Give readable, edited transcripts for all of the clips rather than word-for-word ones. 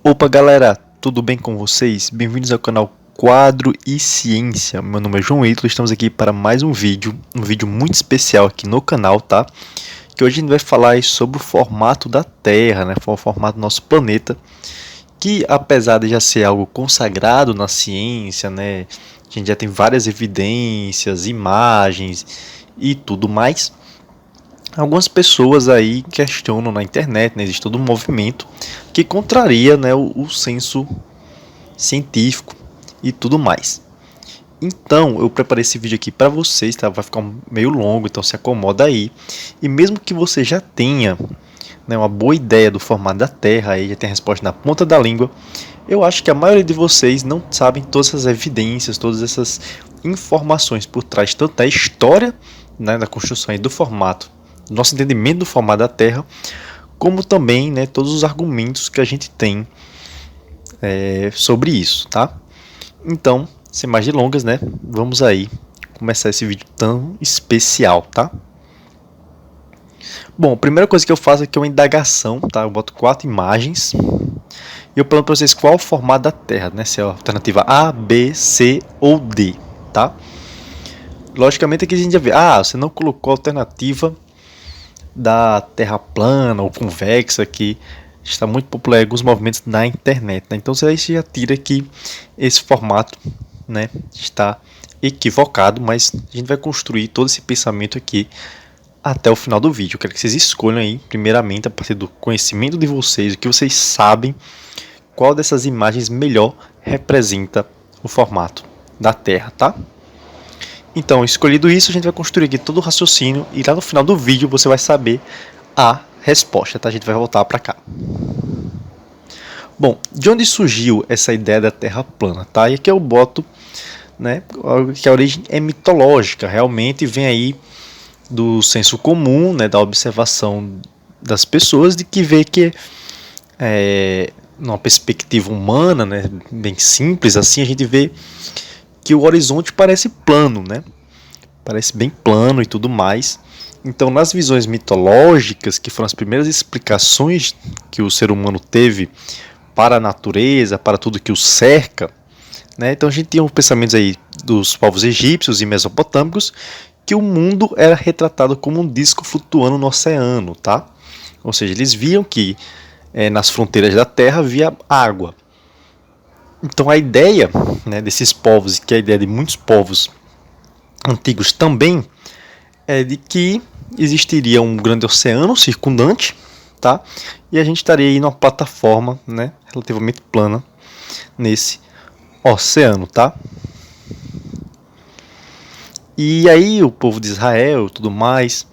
Opa galera, tudo bem com vocês? Bem-vindos ao canal Quadro e Ciência. Meu nome é João Ítalo, estamos aqui para mais um vídeo muito especial aqui no canal, tá? Que hoje a gente vai falar aí sobre o formato da Terra, né? O formato do nosso planeta, que apesar de já ser algo consagrado na ciência, né? A gente já tem várias evidências, imagens e tudo mais. Algumas pessoas aí questionam na internet, né? Existe todo um movimento que contraria, né, o senso científico e tudo mais. Então, eu preparei esse vídeo aqui para vocês, tá? Vai ficar meio longo, então se acomoda aí. E mesmo que você já tenha, né, uma boa ideia do formato da Terra, aí já tem a resposta na ponta da língua, eu acho que a maioria de vocês não sabem todas essas evidências, todas essas informações por trás, tanto da história, né, da construção e do formato, do nosso entendimento do formato da Terra, como também, né, todos os argumentos que a gente tem sobre isso, tá? Então, sem mais delongas, né, vamos aí começar esse vídeo tão especial, tá? Bom, a primeira coisa que eu faço aqui é uma indagação, tá? Eu boto 4 imagens e eu pergunto para vocês qual é o formato da Terra, né? Se é a alternativa A, B, C ou D, tá? Logicamente aqui a gente já vê, você não colocou a alternativa da Terra plana ou convexa, que está muito popular em alguns movimentos na internet, né? Então você já tira que esse formato, né, está equivocado, mas a gente vai construir todo esse pensamento aqui até o final do vídeo. Eu quero que vocês escolham aí, primeiramente, a partir do conhecimento de vocês, o que vocês sabem, qual dessas imagens melhor representa o formato da Terra, tá? Então, escolhido isso, a gente vai construir aqui todo o raciocínio e lá no final do vídeo você vai saber a resposta, tá? A gente vai voltar para cá. Bom, de onde surgiu essa ideia da Terra plana, tá? E aqui eu boto, né, que a origem é mitológica, realmente vem aí do senso comum, né, da observação das pessoas, de que vê que numa perspectiva humana, né, bem simples assim, a gente vê que o horizonte parece plano, né? Parece bem plano e tudo mais. Então, nas visões mitológicas, que foram as primeiras explicações que o ser humano teve para a natureza, para tudo que o cerca, né? Então a gente tinha os pensamentos aí dos povos egípcios e mesopotâmicos que o mundo era retratado como um disco flutuando no oceano, tá? Ou seja, eles viam que nas fronteiras da Terra havia água. Então a ideia, né, desses povos, que é a ideia de muitos povos antigos também, é de que existiria um grande oceano circundante, tá? E a gente estaria aí numa plataforma, né, relativamente plana nesse oceano, tá? E aí o povo de Israel e tudo mais,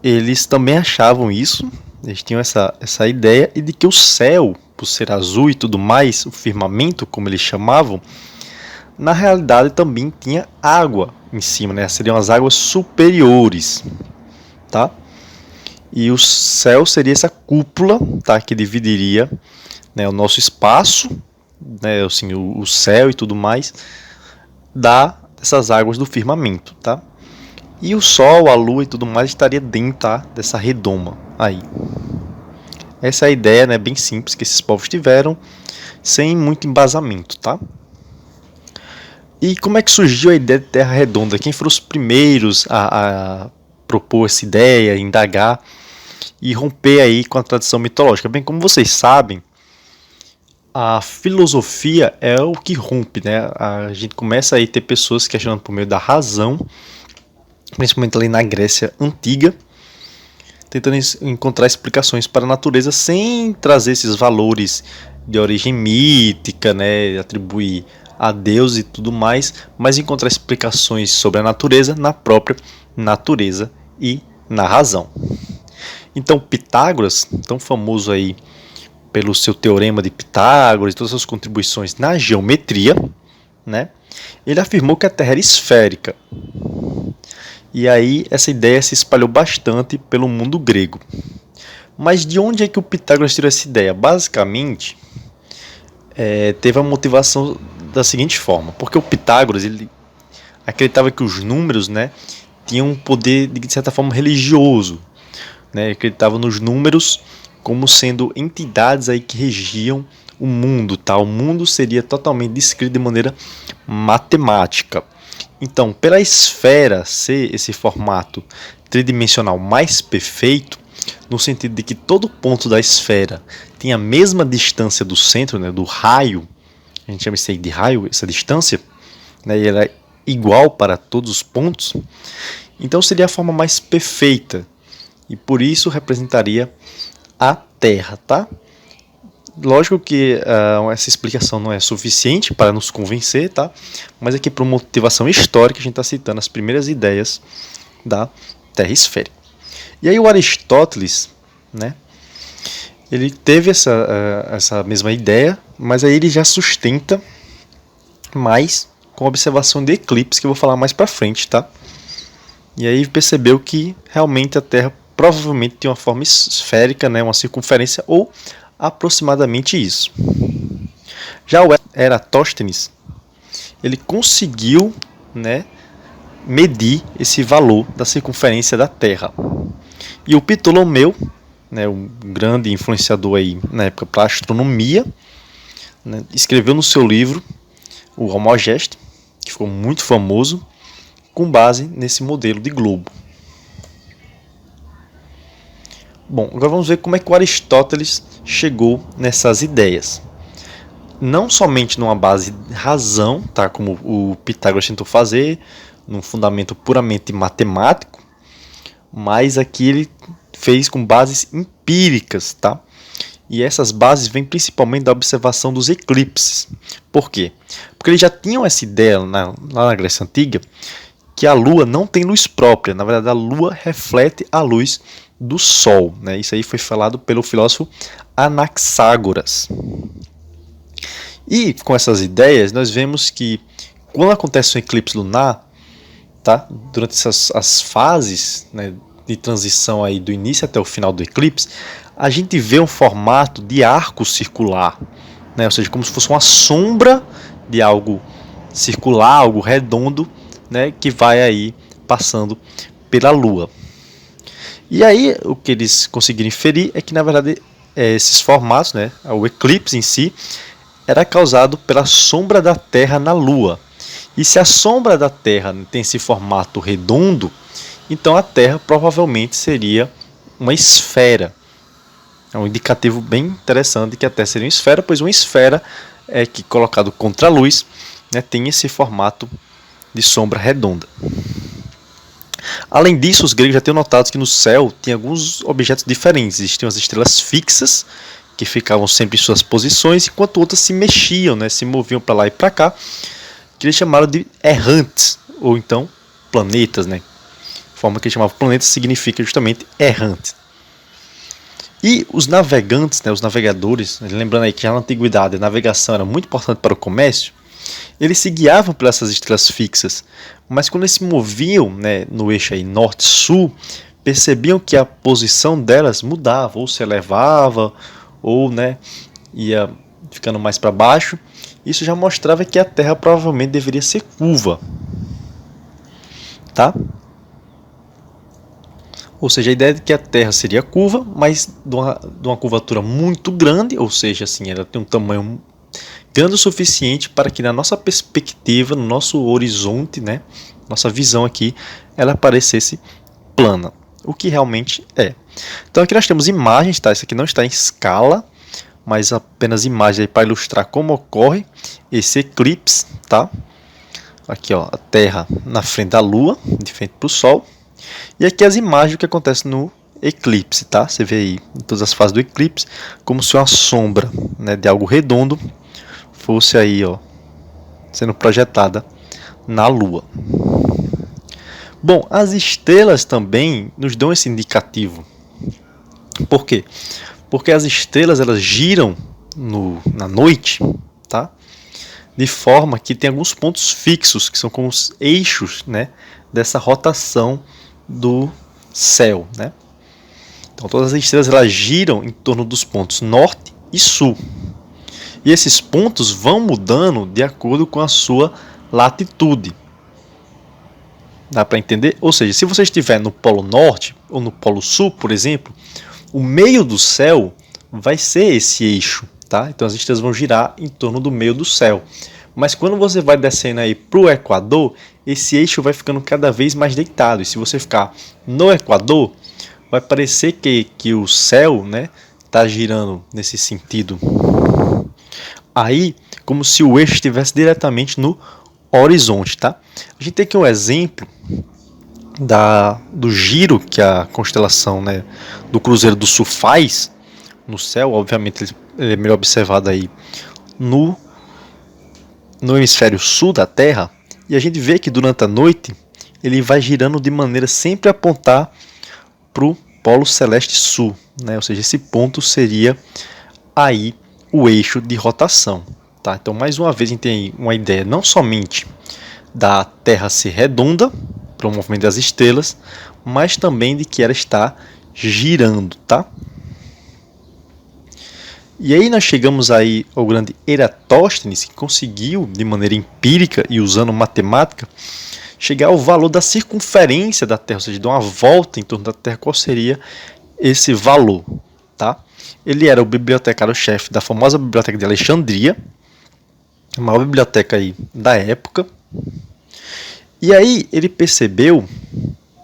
eles também achavam isso, eles tinham essa ideia, e de que o céu, por ser azul e tudo mais, o firmamento, como eles chamavam, na realidade também tinha água em cima, né? Seriam as águas superiores, tá? E o céu seria essa cúpula, tá? Que dividiria, né, o nosso espaço, né, assim, o céu e tudo mais, dessas águas do firmamento, tá? E o sol, a lua e tudo mais estaria dentro, tá, dessa redoma aí. Essa é a ideia, né, bem simples que esses povos tiveram, sem muito embasamento, tá? E como é que surgiu a ideia de Terra redonda? Quem foram os primeiros a propor essa ideia, indagar e romper aí com a tradição mitológica? Bem, como vocês sabem, a filosofia é o que rompe, né? A gente começa aí a ter pessoas questionando por meio da razão, principalmente ali na Grécia Antiga, tentando encontrar explicações para a natureza sem trazer esses valores de origem mítica, né, atribuir a Deus e tudo mais, mas encontrar explicações sobre a natureza na própria natureza e na razão. Então Pitágoras, tão famoso aí pelo seu teorema de Pitágoras e todas as suas contribuições na geometria, né, ele afirmou que a Terra era esférica. E aí essa ideia se espalhou bastante pelo mundo grego. Mas de onde é que o Pitágoras tirou essa ideia? Basicamente, teve a motivação da seguinte forma, porque o Pitágoras ele acreditava que os números, né, tinham um poder de certa forma religioso, né? Acreditavam nos números como sendo entidades aí que regiam o mundo, tá? O mundo seria totalmente descrito de maneira matemática. Então, pela esfera ser esse formato tridimensional mais perfeito, no sentido de que todo ponto da esfera tem a mesma distância do centro, né, do raio, a gente chama isso aí de raio, essa distância, né, e ela é igual para todos os pontos, então seria a forma mais perfeita, e por isso representaria a Terra, tá? Lógico que essa explicação não é suficiente para nos convencer, tá? Mas aqui, por motivação histórica, a gente está citando as primeiras ideias da Terra esférica. E aí o Aristóteles, né? Ele teve essa mesma ideia, mas aí ele já sustenta mais com a observação de eclipse, que eu vou falar mais para frente, tá? E aí percebeu que realmente a Terra provavelmente tem uma forma esférica, né? Uma circunferência ou aproximadamente isso. Já o Eratóstenes, ele conseguiu, né, medir esse valor da circunferência da Terra. E o Ptolomeu, né, um grande influenciador aí na época para a astronomia, né, escreveu no seu livro o Almageste, que ficou muito famoso, com base nesse modelo de globo. Bom, agora vamos ver como é que o Aristóteles chegou nessas ideias. Não somente numa base de razão, tá, como o Pitágoras tentou fazer, num fundamento puramente matemático, mas aqui ele fez com bases empíricas, tá? E essas bases vêm principalmente da observação dos eclipses. Por quê? Porque eles já tinham essa ideia lá na Grécia Antiga que a Lua não tem luz própria. Na verdade, a Lua reflete a luz do Sol, né? Isso aí foi falado pelo filósofo Anaxágoras. E com essas ideias, nós vemos que quando acontece um eclipse lunar, tá? Durante as fases, né, de transição aí do início até o final do eclipse, a gente vê um formato de arco circular, né? Ou seja, como se fosse uma sombra de algo circular, algo redondo, né, que vai aí passando pela Lua. E aí o que eles conseguiram inferir é que na verdade esses formatos, né, o eclipse em si, era causado pela sombra da Terra na Lua. E se a sombra da Terra tem esse formato redondo, então a Terra provavelmente seria uma esfera. É um indicativo bem interessante de que a Terra seria uma esfera, pois uma esfera é que, colocado contra a luz, né, tem esse formato de sombra redonda. Além disso, os gregos já tinham notado que no céu tinha alguns objetos diferentes. Existiam as estrelas fixas, que ficavam sempre em suas posições, enquanto outras se mexiam, né, se moviam para lá e para cá, que eles chamaram de errantes, ou então planetas, né? A forma que eles chamavam planetas significa justamente errante. E os navegantes, né, os navegadores, lembrando aí que já na antiguidade a navegação era muito importante para o comércio, eles se guiavam por essas estrelas fixas, mas quando eles se moviam, né, no eixo aí norte-sul, percebiam que a posição delas mudava, ou se elevava, ou, né, ia ficando mais para baixo. Isso já mostrava que a Terra provavelmente deveria ser curva, tá? Ou seja, a ideia de que a Terra seria curva, mas de uma curvatura muito grande, ou seja, assim, ela tem um tamanho grande o suficiente para que na nossa perspectiva, no nosso horizonte, né, nossa visão aqui, ela parecesse plana, o que realmente é. Então aqui nós temos imagens, tá? Isso aqui não está em escala, mas apenas imagens para ilustrar como ocorre esse eclipse, tá? Aqui, ó, a Terra na frente da Lua, de frente para o Sol. E aqui as imagens do que acontece no eclipse, tá? Você vê aí em todas as fases do eclipse, como se uma sombra, né, de algo redondo fosse aí, ó, sendo projetada na Lua. Bom, as estrelas também nos dão esse indicativo. Por quê? Porque as estrelas elas giram na noite, tá? De forma que tem alguns pontos fixos, que são como os eixos, né, dessa rotação do céu, né? Então todas as estrelas elas giram em torno dos pontos norte e sul. E esses pontos vão mudando de acordo com a sua latitude. Dá para entender? Ou seja, se você estiver no Polo Norte ou no Polo Sul, por exemplo, o meio do céu vai ser esse eixo, tá? Então as estrelas vão girar em torno do meio do céu. Mas quando você vai descendo aí para o Equador, esse eixo vai ficando cada vez mais deitado. E se você ficar no Equador, vai parecer que o céu, né, tá girando nesse sentido. Aí, como se o eixo estivesse diretamente no horizonte, tá? A gente tem aqui um exemplo do giro que a constelação, né, do Cruzeiro do Sul faz no céu. Obviamente ele é melhor observado aí no hemisfério sul da Terra, e a gente vê que durante a noite ele vai girando de maneira sempre a apontar para o Polo Celeste Sul, né? Ou seja, esse ponto seria aí o eixo de rotação, tá? Então, mais uma vez, a gente tem uma ideia não somente da Terra ser redonda para o movimento das estrelas, mas também de que ela está girando, tá? E aí nós chegamos aí ao grande Eratóstenes, que conseguiu, de maneira empírica e usando matemática, chegar ao valor da circunferência da Terra, ou seja, de uma volta em torno da Terra. Qual seria esse valor? Tá? Ele era o bibliotecário-chefe da famosa Biblioteca de Alexandria, a maior biblioteca aí da época. E aí ele percebeu,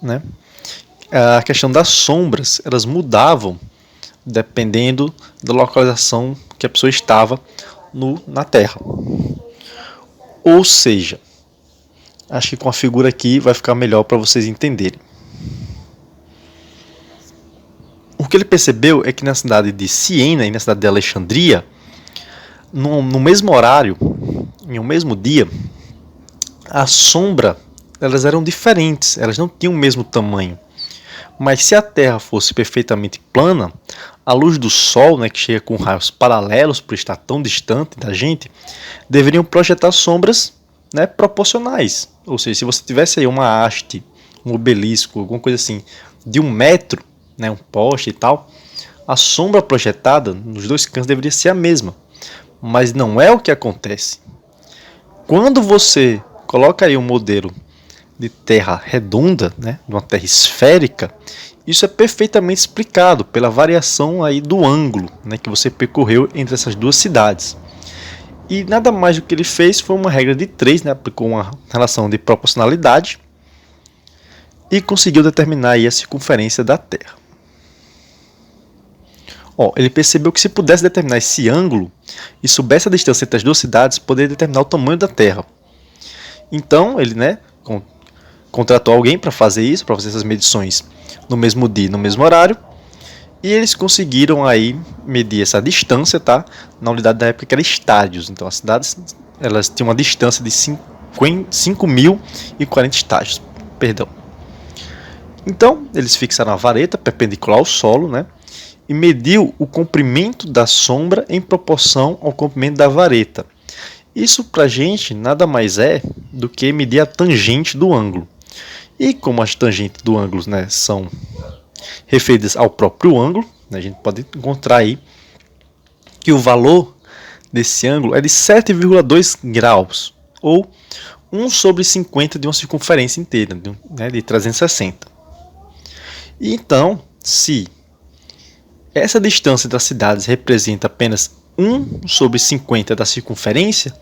né, a questão das sombras, elas mudavam dependendo da localização que a pessoa estava na Terra. Ou seja, acho que com a figura aqui vai ficar melhor para vocês entenderem. O que ele percebeu é que na cidade de Siena e na cidade de Alexandria, no mesmo horário, em um mesmo dia, a sombra, elas eram diferentes, elas não tinham o mesmo tamanho. Mas se a Terra fosse perfeitamente plana, a luz do Sol, né, que chega com raios paralelos por estar tão distante da gente, deveriam projetar sombras, né, proporcionais. Ou seja, se você tivesse aí uma haste, um obelisco, alguma coisa assim, de 1 metro, né, um poste e tal, a sombra projetada nos dois cantos deveria ser a mesma. Mas não é o que acontece. Quando você coloca aí um modelo de terra redonda, né, de uma terra esférica, isso é perfeitamente explicado pela variação aí do ângulo, né, que você percorreu entre essas duas cidades. E nada mais do que ele fez foi uma regra de 3, né, aplicou uma relação de proporcionalidade e conseguiu determinar aí a circunferência da Terra. Ele percebeu que se pudesse determinar esse ângulo e soubesse a distância entre as duas cidades, poderia determinar o tamanho da Terra. Então ele, né, contratou alguém para fazer isso, para fazer essas medições no mesmo dia, no mesmo horário, e eles conseguiram aí medir essa distância, tá? Na unidade da época que era estádios. Então as cidades, elas tinham uma distância de 5.040 estádios, perdão. Então eles fixaram a vareta perpendicular ao solo, né? E mediu o comprimento da sombra em proporção ao comprimento da vareta. Isso para a gente nada mais é do que medir a tangente do ângulo. E como as tangentes do ângulo, né, são referidas ao próprio ângulo, né, a gente pode encontrar aí que o valor desse ângulo é de 7,2 graus, ou 1 sobre 50 de uma circunferência inteira, né, de 360. E então, se essa distância das cidades representa apenas 1 sobre 50 da circunferência,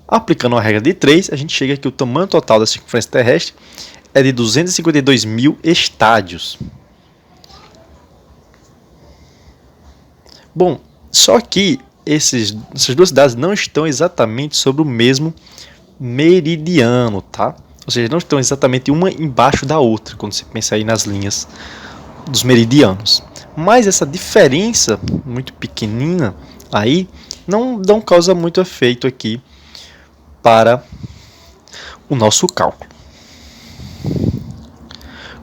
aplicando a regra de 3, a gente chega que o tamanho total da circunferência terrestre é de 252 mil estádios. Bom, só que essas duas cidades não estão exatamente sobre o mesmo meridiano, tá? Ou seja, não estão exatamente uma embaixo da outra, quando você pensa aí nas linhas dos meridianos. Mas essa diferença muito pequenina aí não causa muito efeito aqui para o nosso cálculo.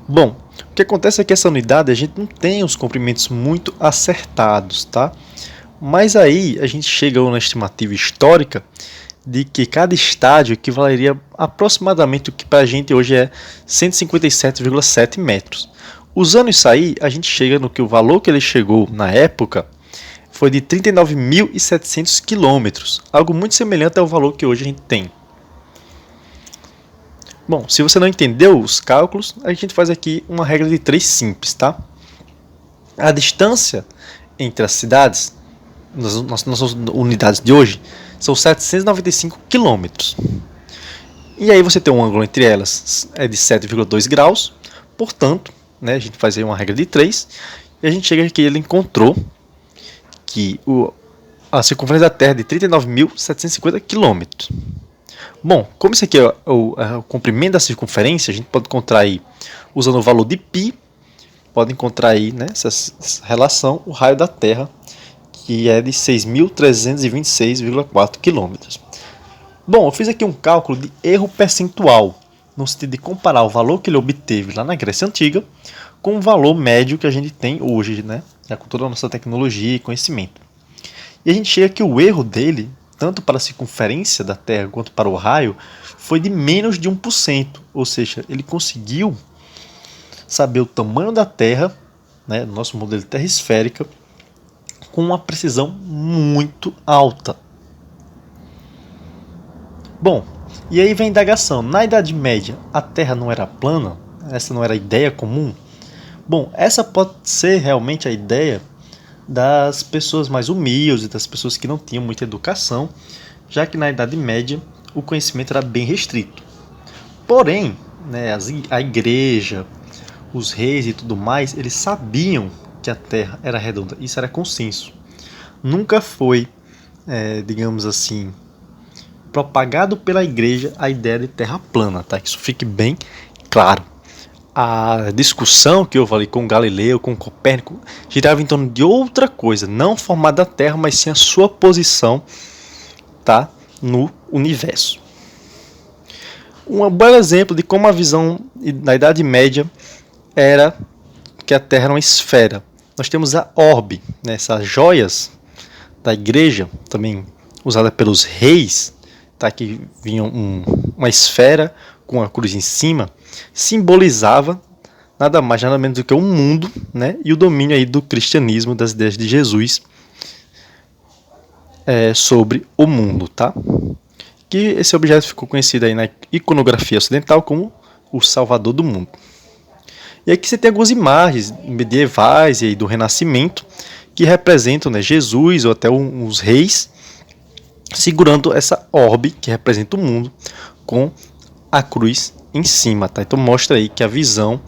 Bom, o que acontece é que essa unidade a gente não tem os comprimentos muito acertados, tá? Mas aí a gente chega a uma estimativa histórica de que cada estádio equivaleria aproximadamente o que para a gente hoje é 157,7 metros. Usando isso aí, a gente chega no que o valor que ele chegou na época foi de 39.700 quilômetros, algo muito semelhante ao valor que hoje a gente tem. Bom, se você não entendeu os cálculos, a gente faz aqui uma regra de 3 simples, tá? A distância entre as cidades, nas nossas unidades de hoje, são 795 quilômetros. E aí você tem um ângulo entre elas é de 7,2 graus, portanto, né, a gente faz aí uma regra de 3, e a gente chega aqui, ele encontrou que a circunferência da Terra é de 39.750 quilômetros. Bom, como isso aqui é o comprimento da circunferência, a gente pode encontrar aí, usando o valor de π, pode encontrar aí, né, essa relação, o raio da Terra, que é de 6.326,4 quilômetros. Bom, eu fiz aqui um cálculo de erro percentual, no sentido de comparar o valor que ele obteve lá na Grécia Antiga com o valor médio que a gente tem hoje, né, com toda a nossa tecnologia e conhecimento. E a gente chega que o erro dele, tanto para a circunferência da Terra quanto para o raio, foi de menos de 1%. Ou seja, ele conseguiu saber o tamanho da Terra, né, no nosso modelo de Terra esférica, com uma precisão muito alta. Bom, e aí vem a indagação. Na Idade Média, a Terra não era plana? Essa não era a ideia comum? Bom, essa pode ser realmente a ideia das pessoas mais humildes, das pessoas que não tinham muita educação, já que na Idade Média o conhecimento era bem restrito. Porém, né, a igreja, os reis e tudo mais, eles sabiam que a Terra era redonda. Isso era consenso. Nunca foi, digamos assim, propagado pela igreja a ideia de Terra plana, tá? Que isso fique bem claro. A discussão que eu falei com Galileu, com Copérnico, girava em torno de outra coisa, não formada da Terra, mas sim a sua posição, tá, no universo. Um belo exemplo de como a visão na Idade Média era que a Terra era uma esfera. Nós temos a orbe, né, essas joias da igreja, também usada pelos reis, tá, que vinham uma esfera com a cruz em cima, simbolizava nada mais nada menos do que o mundo, né, e o domínio aí do cristianismo, das ideias de Jesus sobre o mundo, tá? Que esse objeto ficou conhecido aí na iconografia ocidental como o Salvador do mundo. E aqui você tem algumas imagens medievais e aí do Renascimento que representam, né, Jesus ou até os reis segurando essa orbe que representa o mundo com a cruz em cima, tá? Então mostra aí que a visão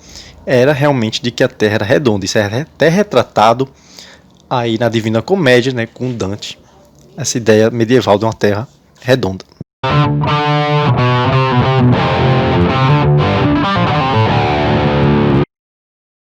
era realmente de que a Terra era redonda. Isso é até retratado aí na Divina Comédia, né, com Dante, essa ideia medieval de uma Terra redonda.